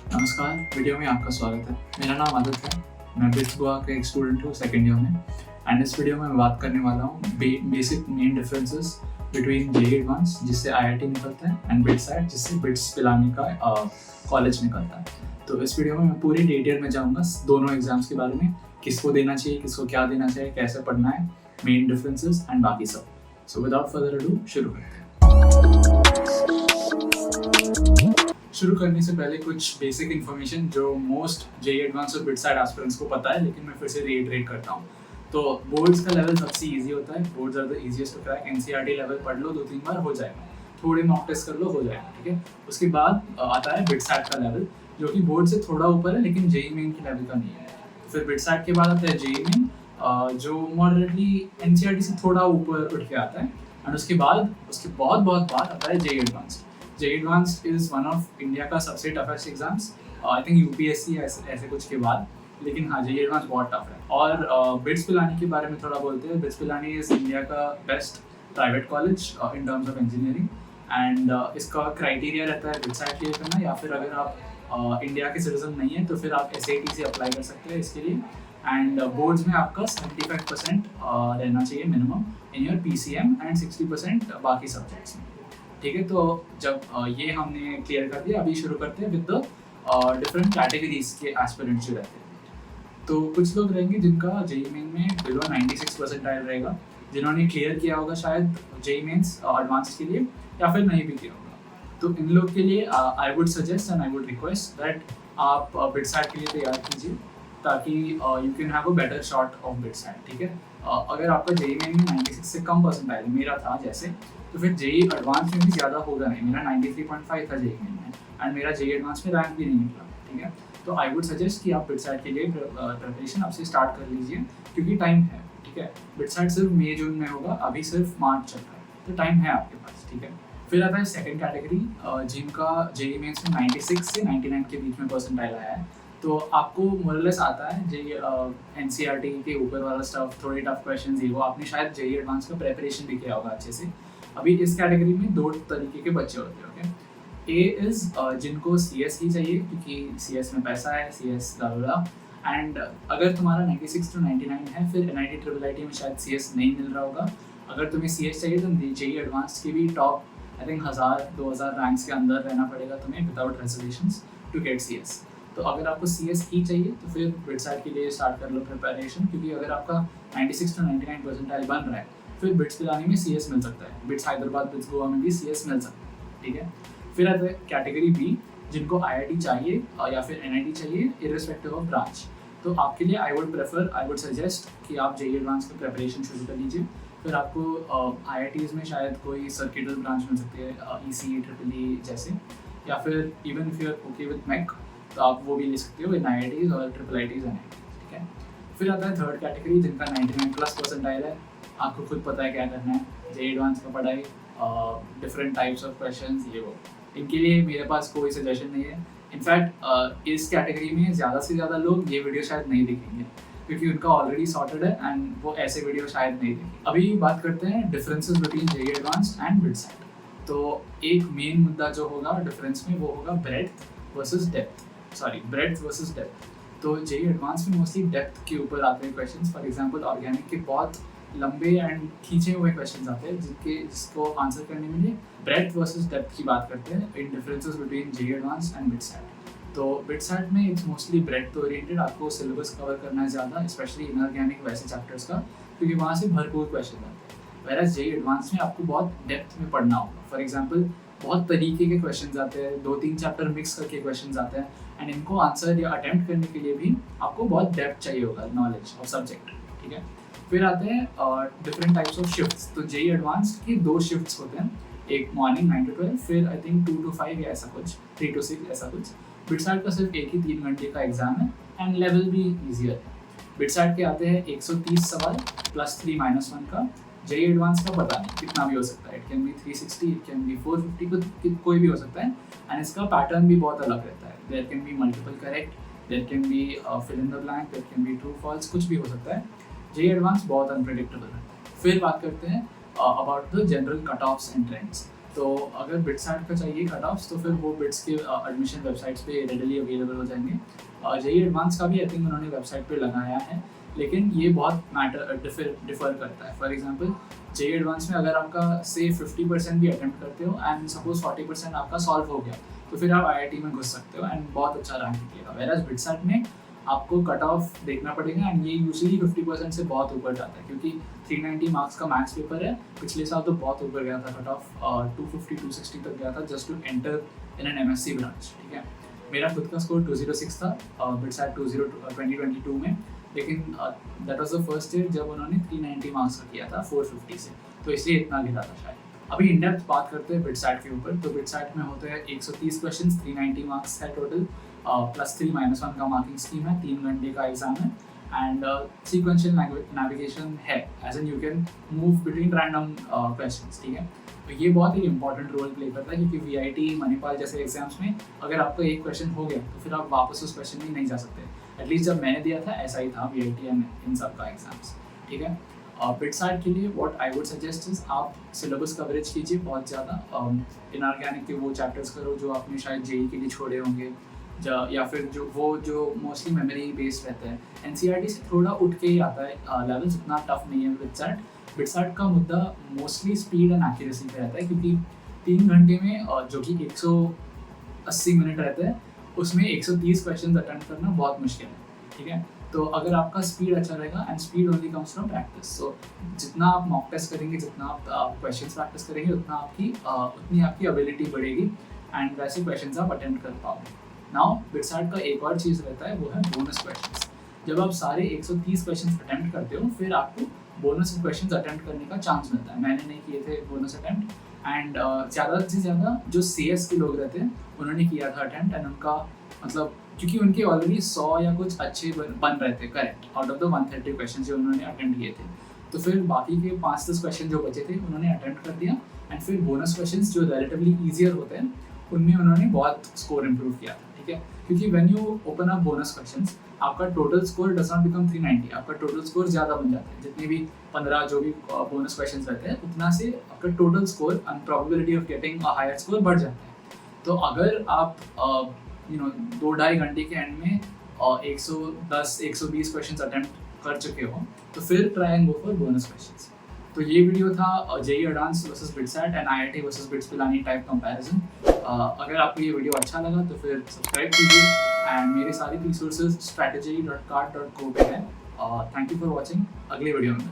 नमस्कार, वीडियो में आपका स्वागत है। मेरा नाम आदित्य है। मैं बिट्स गोवा का एक स्टूडेंट हूँ सेकंड ईयर में। एंड इस वीडियो में मैं बात करने वाला हूँ basic main differences between JEE advance जिससे आईआईटी निकलता है एंड बिट्सैट जिससे बिट्स पिलानी का कॉलेज निकलता है। तो इस वीडियो में मैं पूरी डिटेल में जाऊँगा दोनों एग्जाम्स के बारे में, किसको देना चाहिए, किसको क्या देना चाहिए, कैसे पढ़ना है, मेन डिफरेंसेस एंड बाकी सब। सो विदाउट फर्दर अडू शुरू करते हैं। शुरू करने से पहले कुछ बेसिक इन्फॉर्मेशन जो मोस्ट जेईई एडवांस और बिट्सैट एस्पिरेंट्स को पता है, लेकिन मैं फिर से रिइटरेट करता हूँ। तो बोर्ड्स का लेवल सबसे इजी होता है। Boards are the easiest to crack. NCERT level पढ़ लो 2-3 बार हो जाएगा, थोड़े मॉक टेस्ट कर लो हो जाएगा, ठीक है। उसके बाद आता है बिट्सैट का लेवल, जो कि बोर्ड से थोड़ा ऊपर है लेकिन जेईई मेन के लेवल का नहीं है। फिर बिट्सैट के बाद आता है जेईई मेन, जो मॉडरेटली एनसीईआरटी से थोड़ा ऊपर उठ के आता है। एंड उसके बहुत बाद आता है JEE advance. JEE advance is one of India का सबसे toughest exams, I think UPSC ऐसे कुछ के बाद। लेकिन हाँ, जेईई एडवांस बहुत टफ है। और बिट्स पिलानी के बारे में थोड़ा बोलते हैं। बिट्स पिलानी इज़ इंडिया का best private college in terms of engineering. And इसका क्राइटेरिया रहता है बिट्सैट क्लियर करना, या फिर अगर आप इंडिया के सिटीजन नहीं है तो फिर आप SAT से अप्लाई कर सकते हैं इसके लिए। एंड बोर्ड्स में आपका 75% रहना चाहिए minimum in your PCM and 60% बाकी सब्जेक्ट्स में, ठीक है। तो जब ये हमने क्लियर कर दिया, अभी शुरू करते हैं विद द डिफरेंट कैटेगरीज के एस्पिरेंट्स जो रहते हैं। तो कुछ लोग रहेंगे जिनका जेईई मेन में बिलो 96 परसेंटाइल रहेगा, जिन्होंने क्लियर किया होगा शायद जेईई मेंस एडवांस के लिए, या फिर नहीं भी किया होगा। तो इन लोग के लिए I would suggest and I would request that आप बिट्सैट के लिए तैयार कीजिए, ताकि you can have a better shot of BITSAT, ठीक है। अगर आपका जेईई मेन में 96 से कम परसेंटाइल मेरा था जैसे, तो फिर जेईई एडवांस में भी ज़्यादा होगा नहीं। मेरा 93.5 था जेईई मेन में, एंड मेरा जेईई एडवांस में रैंक भी नहीं निकला, ठीक है। तो आई वुड सजेस्ट कि आप बिट्सैट के लिए प्रिपरेशन अब से स्टार्ट कर लीजिए, क्योंकि टाइम है, ठीक है। बिट्सैट सिर्फ मई जून में होगा, अभी सिर्फ मार्च चल रहा है, तो टाइम है आपके पास, ठीक है। फिर आता है सेकंड कैटेगरी, जिनका जेईई मेंस में 96 से 99 के बीच में परसेंटाइल आया है। तो आपको मोरलेस आता है जेईई एनसीईआरटी के ऊपर वाला स्टफ, थोड़े टफ क्वेश्चंस, ये वो आपने शायद जेईई एडवांस का प्रिपरेशन भी किया होगा अच्छे से। अभी इस कैटेगरी में 2 तरीके के बच्चे होते हैं, ओके। ए इज़ जिनको CS ही चाहिए, क्योंकि CS में पैसा है, CS ज़्यादा। एंड अगर तुम्हारा 96 to 99 है, फिर NIT IIIT में शायद CS नहीं मिल रहा होगा। अगर तुम्हें CS चाहिए तो जेईई एडवांस की भी टॉप आई थिंक 1000-2000 रैंक्स के अंदर रहना पड़ेगा तुम्हें without reservations to get CS। तो अगर आपको CS ही चाहिए तो फिर बिट्सैट के लिए स्टार्ट कर लो प्रिपरेशन, क्योंकि अगर आपका 96 to 99 परसेंटाइल बन रहा है, फिर बिट्स पिलानी में CS मिल सकता है, बिट्स हैदराबाद, बिट्स गोवा में भी CS मिल सकता है, ठीक है। फिर आता है कैटेगरी B, जिनको IIT चाहिए या फिर NIT चाहिए इर्रिस्पेक्टिव ऑफ ब्रांच। तो आपके लिए आई वुड सजेस्ट कि आप जेईई एडवांस की प्रिपरेशन शुरू कर लीजिए। फिर आपको IITs में शायद कोई सर्किटल ब्रांच मिल सकती है, ECE, EEE जैसे, या फिर even if you are okay with MEC तो आप वो भी ले सकते हो इन IITs और IIITs, ठीक है। फिर आता है थर्ड कैटेगरी, जिनका 99+ परसेंटाइल है। आपको खुद पता है क्या करना है, जेईई एडवांस का पढ़ाई, डिफरेंट टाइप्स ऑफ क्वेश्चंस, ये वो। इनके लिए मेरे पास कोई सजेशन नहीं है। इनफैक्ट इस कैटेगरी में ज़्यादा से ज़्यादा लोग ये वीडियो शायद नहीं देखेंगे, क्योंकि उनका ऑलरेडी सॉर्टेड है एंड वो ऐसे वीडियो शायद नहीं देखेंगे। अभी बात करते हैं differences between JEE advance and BITSAT. तो एक मेन मुद्दा जो होगा डिफरेंस में, वो होगा ब्रेड्थ वर्सेस डेप्थ। तो जेईई एडवांस में मोस्टली डेप्थ के ऊपर आते हैं क्वेश्चंस। फॉर एग्जांपल ऑर्गेनिक के बहुत लंबे एंड खींचे हुए क्वेश्चंस आते हैं, जिसको आंसर करने में ब्रेड्थ वर्सेस डेप्थ की बात करते हैं इन differences between JEE advance and BITSAT. तो बिट्सैट में इट्स मोस्टली ब्रेड्थ ओरिएंटेड, आपको सिलेबस कवर करना है ज़्यादा, स्पेशली इनऑर्गेनिक वैसे चैप्टर्स का, क्योंकि वहाँ से भरपूर क्वेश्चन आते हैं। वैराज जेईई एडवांस में आपको बहुत डेप्थ में पढ़ना होगा। फॉर एग्जाम्पल बहुत तरीके के क्वेश्चन आते हैं, 2-3 चैप्टर मिक्स करके क्वेश्चन आते हैं, एंड इनको आंसर या अटेम्प्ट करने के लिए भी आपको बहुत डेप्थ चाहिए होगा नॉलेज ऑफ सब्जेक्ट, ठीक है। फिर आते हैं डिफरेंट टाइप्स ऑफ शिफ्ट्स। तो जेईई एडवांस की 2 शिफ्ट्स होते हैं, एक मॉर्निंग 9 to 12, फिर आई थिंक 2 to 5 या ऐसा कुछ, 3 to 6 ऐसा कुछ। बिट्सैट का सिर्फ एक ही 3 घंटे का एग्जाम है एंड लेवल भी ईजियर है। बिट्सैट के आते हैं 130 सवाल +3-1 का। जेईई एडवांस का पता नहीं, कितना भी हो सकता है, it can be 360, it can be 450, कोई भी हो सकता है। एंड इसका पैटर्न भी बहुत अलग रहता है। There can be multiple correct, there can be fill in the blank, there can be true false, कुछ भी हो सकता है। जेईई एडवांस बहुत अनप्रेडिक्टेबल है। फिर बात करते हैं about the general cut offs and trends. तो अगर बिट्सैट का चाहिए कट ऑफ्स तो फिर वो बिट्स के एडमिशन वेबसाइट्स पे रेडली अवेलेबल हो जाएंगे। जेईई एडवांस का भी आई थिंक उन्होंने वेबसाइट पे लगाया है, लेकिन ये बहुत डिफर करता है। फॉर एग्जांपल जेईई एडवांस में अगर आपका से 50% भी अटेम्प्ट करते हो एंड सपोज 40% आपका सॉल्व हो गया तो फिर आप आईआईटी में घुस सकते हो एंड बहुत अच्छा रैंक निकलेगा। वेराज बिट्सैट में आपको कट ऑफ देखना पड़ेगा एंड ये यूजुअली 50% से बहुत ऊपर जाता है, क्योंकि 390 मार्क्स का मैथ्स पेपर है। पिछले साल तो बहुत ऊपर गया था कट ऑफ, 250-260 तक गया था just to enter in an MSc branch. ठीक है, मेरा खुद का स्कोर 206 था बिट्सैट 2022 में, लेकिन that was the first year जब उन्होंने 390 मार्क्स का किया था 450 से, तो इसलिए इतना गिरा था शायद। अभी इन डेप्थ बात करते हैं बिट्सैट के ऊपर। तो बिट्सैट में होते हैं 130 क्वेश्चन, 390 मार्क्स है टोटल, +3 -1 का मार्किंग स्कीम है, 3 घंटे का एग्जाम है एंड सीक्वेंशियल नेविगेशन है, as in you can move between random questions. ठीक है, तो ये बहुत ही इंपॉर्टेंट रोल प्ले करता है, क्योंकि वीआईटी, मणिपाल जैसे एग्जाम्स में अगर आपका एक क्वेश्चन हो गया तो फिर आप वापस उस क्वेश्चन में नहीं जा सकते। एटलीस्ट जब मैंने दिया था ऐसा ही था वीआईटी एंड इन सब का एग्जाम्स। ठीक है, बिट्सैट के लिए what I would suggest is आप सिलेबस कवरेज कीजिए बहुत ज़्यादा। इनऑर्गेनिक के वो चैप्टर्स करो जो आपने शायद जेईई के लिए छोड़े होंगे, या फिर जो मोस्टली मेमोरी बेस्ड रहता है। एनसीईआरटी से थोड़ा उठ के ही आता है लेवल्स, उतना टफ नहीं है बिट्सैट। बिट्सैट का मुद्दा मोस्टली स्पीड एंड एक्यूरेसी पे रहता है, क्योंकि 3 घंटे में जो कि 180 मिनट रहते हैं उसमें 130 क्वेश्चन अटेम्प्ट करना बहुत मुश्किल है। ठीक है, तो अगर आपका स्पीड अच्छा रहेगा, and speed only comes from practice, so जितना आप मॉक टेस्ट करेंगे, जितना आप क्वेश्चंस प्रैक्टिस करेंगे, उतनी आपकी एबिलिटी बढ़ेगी एंड वैसे क्वेश्चंस आप अटेम्प्ट कर पाओगे। नाउ बिट्सैट का एक और चीज़ रहता है, वो है बोनस क्वेश्चंस। जब आप सारे 130 क्वेश्चंस अटेम्प्ट करते हो फिर आपको बोनस क्वेश्चंस अटेम्प्ट करने का चांस मिलता है। मैंने नहीं किए थे बोनस अटेम्प्ट एंड ज़्यादा से ज़्यादा जो सीएस के लोग रहते हैं उन्होंने किया था अटेम्प्ट, एंड उनका मतलब क्योंकि उनके ऑलरेडी 100 या कुछ अच्छे बन रहे थे correct out of the 130 question जो उन्होंने अटेम्प्ट किए थे। तो फिर बाकी के 5-10 क्वेश्चन जो बचे थे उन्होंने अटेम्प्ट कर दिया, एंड फिर बोनस क्वेश्चन जो रिलेटिवली ईजियर होते हैं उनमें उन्होंने बहुत स्कोर इम्प्रूव किया था। ठीक है, क्योंकि when you open up bonus questions आपका total score does not become 390, आपका टोटल स्कोर ज़्यादा बन जाता है। जितने भी 15 जो भी बोनस क्वेश्चंस रहते हैं उतना से आपका total score and probability of getting a higher score बढ़ जाता है। तो अगर आप 2-2.5 घंटे के एंड में 110-120 क्वेश्चन अटेम्प्ट कर चुके हो तो फिर try and go for bonus questions. तो ये वीडियो था JEE advance versus BITSAT and IIT versus BITS Pilani type comparison. अगर आपको ये वीडियो अच्छा लगा तो फिर सब्सक्राइब कीजिए एंड मेरे सारी रिसोर्सेज strategy.cart.co पे है। थैंक यू फॉर वॉचिंग, अगले वीडियो में।